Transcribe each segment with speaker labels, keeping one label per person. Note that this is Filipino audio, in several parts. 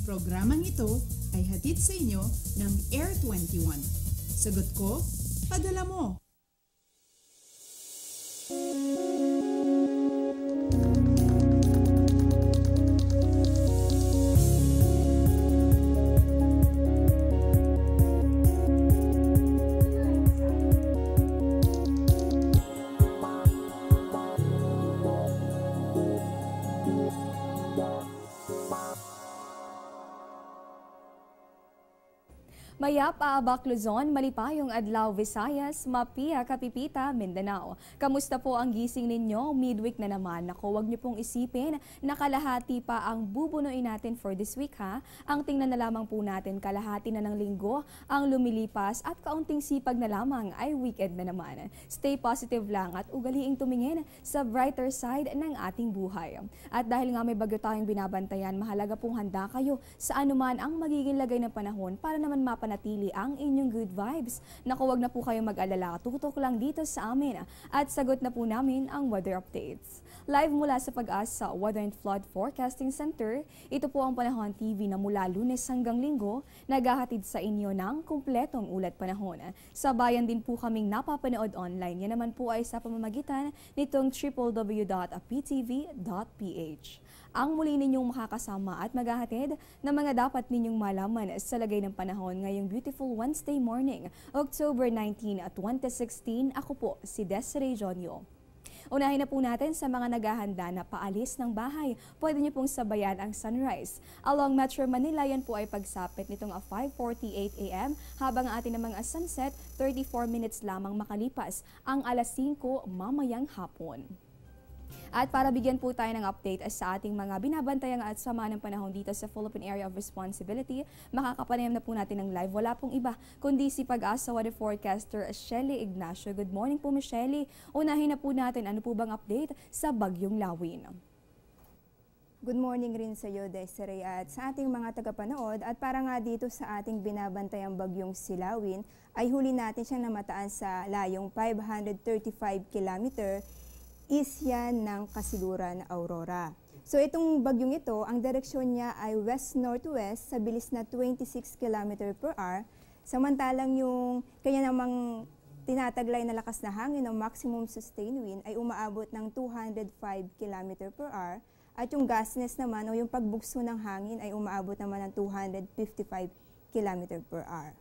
Speaker 1: Programang ito ay hatid sa inyo ng Air 21. Sagot ko, padala mo!
Speaker 2: Mayap, Aabak, Luzon, Malipayong, Adlaw, Visayas, Mapia, Kapipita, Mindanao. Kamusta po ang gising ninyo? Midweek na naman. Naku, wag niyo pong isipin na kalahati pa ang bubunuin natin for this week ha. Ang tingnan na lamang po natin, kalahati na ng linggo ang lumilipas at kaunting sipag na lamang ay weekend na naman. Stay positive lang at ugaliing tumingin sa brighter side ng ating buhay. At dahil nga may bagyo tayong binabantayan, mahalaga pong handa kayo sa anuman ang magiging lagay ng panahon para naman mapanatili ang inyong good vibes. Naku, wag na po kayo mag-alala. Tutok lang dito sa amin at sagot na po namin ang weather updates. Live mula sa Pag-asa Weather and Flood Forecasting Center, ito po ang Panahon TV na mula Lunes hanggang Linggo, naghahatid sa inyo ng kumpletong ulat panahon. Sa bayan din po kaming napapanood online. Yan naman po ay sa pamamagitan nitong www.ptv.ph. Ang muli ninyong makakasama at maghahatid ng mga dapat ninyong malaman sa lagay ng panahon ngayong beautiful Wednesday morning, October 19, 2016. Ako po si Desiree Jonyo. Unahin na po natin sa mga naghahanda na paalis ng bahay. Pwede niyo pong sabayan ang sunrise. Along Metro Manila, yan po ay pagsapit nitong 5:48 AM habang ang ating namang sunset 34 minutes lamang makalipas ang alas 5 mamayang hapon. At para bigyan po tayo ng update sa ating mga binabantayang at sama ng panahon dito sa Philippine Area of Responsibility, makakapanayam na po natin ng live. Wala pong iba kundi si Pag-asa Weather Forecaster Shelly Ignacio. Good morning po, Ms. Shelly. Unahin na po natin, ano po bang update sa Bagyong Lawin?
Speaker 3: Good morning rin sa iyo, Desiree, at sa ating mga tagapanood. At para nga dito sa ating binabantayang Bagyong Silawin, ay huli natin siyang namataan sa layong 535 kilometer east yan ng Kasiguran, Aurora. So itong bagyong ito, ang direksyon niya ay west-northwest sa bilis na 26 km per hour. Samantalang yung kanya namang tinataglay na lakas na hangin ng maximum sustained wind ay umaabot ng 205 km per hour. At yung gustness naman o yung pagbugso ng hangin ay umaabot naman ng 255 km per hour.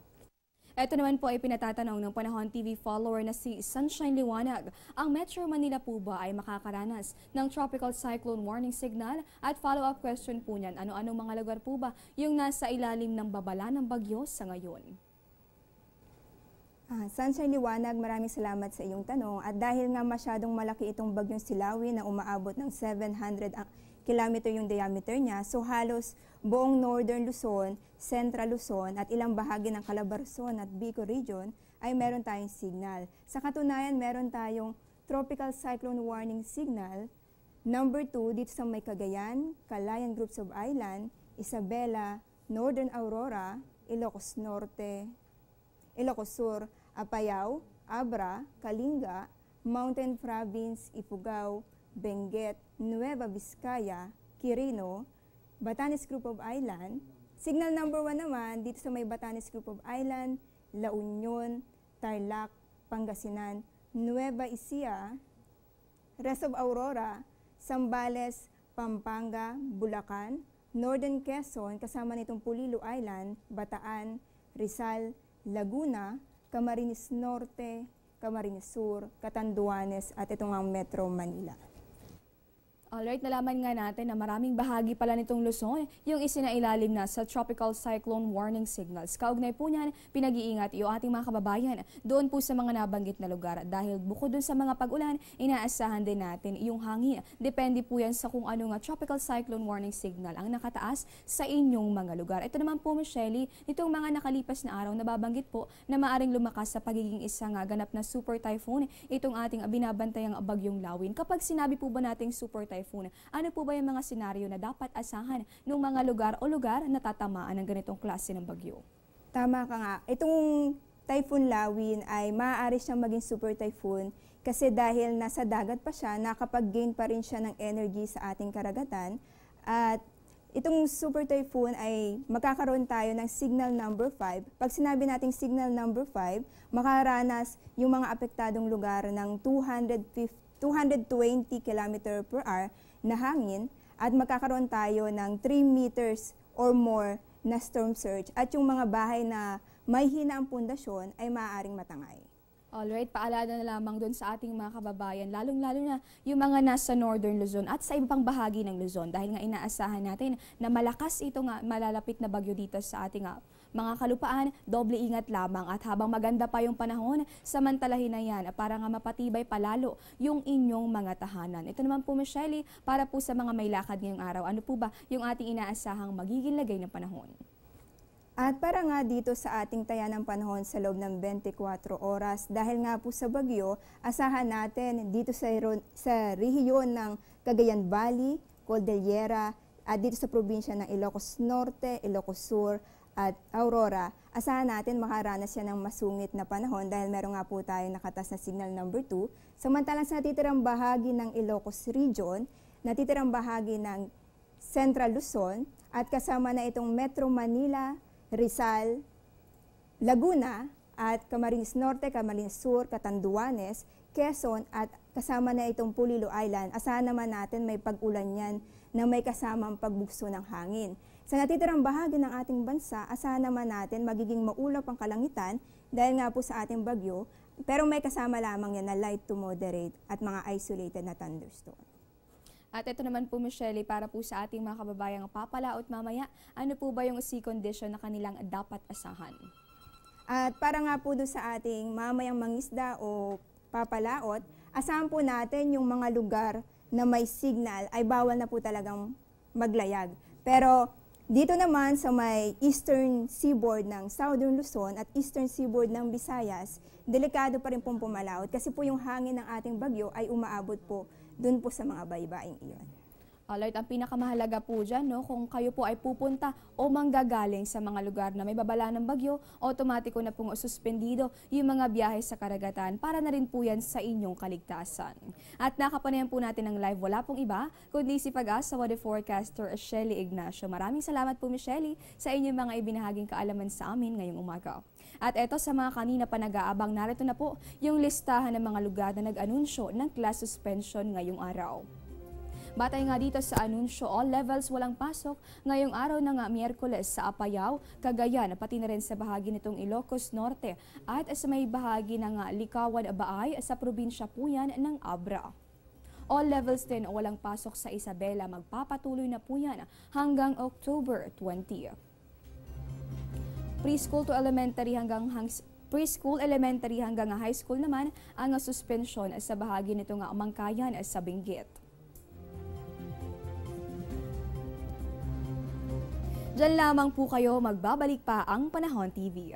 Speaker 2: Ito naman po ay pinatatanong ng Panahon TV follower na si Sunshine Liwanag. Ang Metro Manila po ba ay makakaranas ng tropical cyclone warning signal? At follow-up question po niyan, ano-ano mga lugar po ba yung nasa ilalim ng babala ng bagyo sa ngayon?
Speaker 3: Sunshine Liwanag, maraming salamat sa iyong tanong. At dahil nga masyadong malaki itong bagyong Silawin na umaabot ng 700 kilometer yung diameter niya, so halos buong Northern Luzon, Central Luzon at ilang bahagi ng Calabarzon at Bicol Region ay meron tayong signal. Sa katunayan, meron tayong Tropical Cyclone Warning Signal number 2 dito sa may Cagayan, Calayan Groups of Island, Isabela, Northern Aurora, Ilocos Norte, Ilocos Sur, Apayao, Abra, Kalinga, Mountain Province, Ifugao, Benguet, Nueva Vizcaya, Quirino, Batanes Group of Island. Signal number 1 naman dito sa may Batanes Group of Island, La Union, Tarlac, Pangasinan, Nueva Ecija, rest of Aurora, Zambales, Pampanga, Bulacan, Northern Quezon, kasama nitong Pulilo Island, Bataan, Rizal, Laguna, Camarines Norte, Camarines Sur, Catanduanes at itong ang Metro Manila.
Speaker 2: Alright, nalaman nga natin na maraming bahagi pala nitong Luzon yung isinailalim na sa Tropical Cyclone Warning Signals. Kaugnay po niyan, pinag-iingat yung ating mga kababayan doon po sa mga nabanggit na lugar. Dahil bukod doon sa mga pag-ulan, inaasahan din natin yung hangin. Depende po yan sa kung ano nga Tropical Cyclone Warning Signal ang nakataas sa inyong mga lugar. Ito naman po, Michelle, nitong mga nakalipas na araw, nababanggit po na maaring lumakas sa pagiging isang ganap na super typhoon itong ating binabantayang Bagyong Lawin. Kapag sinabi po ba nating super typhoon, ano po ba yung mga senaryo na dapat asahan ng mga lugar o lugar na tatamaan ng ganitong klase ng bagyo?
Speaker 3: Tama ka nga. Itong Typhoon Lawin ay maaari siyang maging super typhoon kasi dahil nasa dagat pa siya, nakapag-gain pa rin siya ng energy sa ating karagatan at itong super typhoon ay magkakaroon tayo ng signal number 5. Pag sinabi nating signal number 5, makaranas yung mga apektadong lugar ng 220 km per hour na hangin at magkakaroon tayo ng 3 meters or more na storm surge at yung mga bahay na may hina ang pundasyon ay maaaring matangay.
Speaker 2: Alright, paalala na lamang doon sa ating mga kababayan, lalong-lalo na yung mga nasa Northern Luzon at sa ibang bahagi ng Luzon dahil nga inaasahan natin na malakas ito nga malalapit na bagyo dito sa ating mga kalupaan, doble ingat lamang at habang maganda pa yung panahon, samantalahin na yan para nga mapatibay palalo yung inyong mga tahanan. Ito naman po, Michelle, para po sa mga may lakad ngayong araw, ano po ba yung ating inaasahang magiging lagay ng panahon?
Speaker 3: At para nga dito sa ating taya ng panahon sa loob ng 24 oras, dahil nga po sa bagyo, asahan natin dito sa rehiyon ng Cagayan Valley, Cordillera, at dito sa probinsya ng Ilocos Norte, Ilocos Sur, at Aurora, asahan natin makaranas siya ng masungit na panahon dahil meron nga po tayo nakatas na signal number 2. Samantalang sa natitirang bahagi ng Ilocos Region, natitirang bahagi ng Central Luzon, at kasama na itong Metro Manila, Rizal, Laguna, at Camarines Norte, Camarines Sur, Catanduanes, Quezon, at kasama na itong Pulilo Island. Asahan naman natin may pag-ulan yan na may kasamang pagbugso ng hangin. Sa natitirang bahagi ng ating bansa, asahan naman natin magiging maulap ang kalangitan dahil nga po sa ating bagyo, pero may kasama lamang yan na light to moderate at mga isolated na thunderstorm.
Speaker 2: At ito naman po, Michelle, para po sa ating mga kababayang papalaot mamaya, ano po ba yung sea condition na kanilang dapat asahan?
Speaker 3: At para nga po doon sa ating mamayang mangisda o papalaot, asahan po natin yung mga lugar na may signal ay bawal na po talagang maglayag. Pero dito naman sa may eastern seaboard ng Southern Luzon at eastern seaboard ng Visayas, delikado pa rin pong pumalaot kasi po yung hangin ng ating bagyo ay umaabot po dun po sa mga baybaing iyon.
Speaker 2: Alright, ang pinakamahalaga po dyan, no, kung kayo po ay pupunta o manggagaling sa mga lugar na may babala ng bagyo, automatiko na pong suspendido yung mga biyahe sa karagatan para na rin po yan sa inyong kaligtasan. At nakapanayan po natin ang live, wala pong iba, kundi si Pag-asa Weather Forecaster Shelly Ignacio. Maraming salamat po, Michelle, sa inyong mga ibinahaging kaalaman sa amin ngayong umaga. At eto sa mga kanina pa nag-aabang, narito na po yung listahan ng mga lugar na nag-anunsyo ng class suspension ngayong araw. Batay nga dito sa anunsyo, all levels walang pasok ngayong araw ng Miyerkules sa Apayao, Cagayan, pati na rin sa bahagi nitong Ilocos Norte at sa may bahagi ng Likawan, Baay sa probinsya po yan ng Abra. All levels din o walang pasok sa Isabela, magpapatuloy na po yan hanggang October 20. Preschool to elementary hanggang preschool, elementary hanggang high school naman ang suspension sa bahagi nitong Mangkayan sa Benguet. Diyan lamang po kayo, magbabalik pa ang Panahon TV.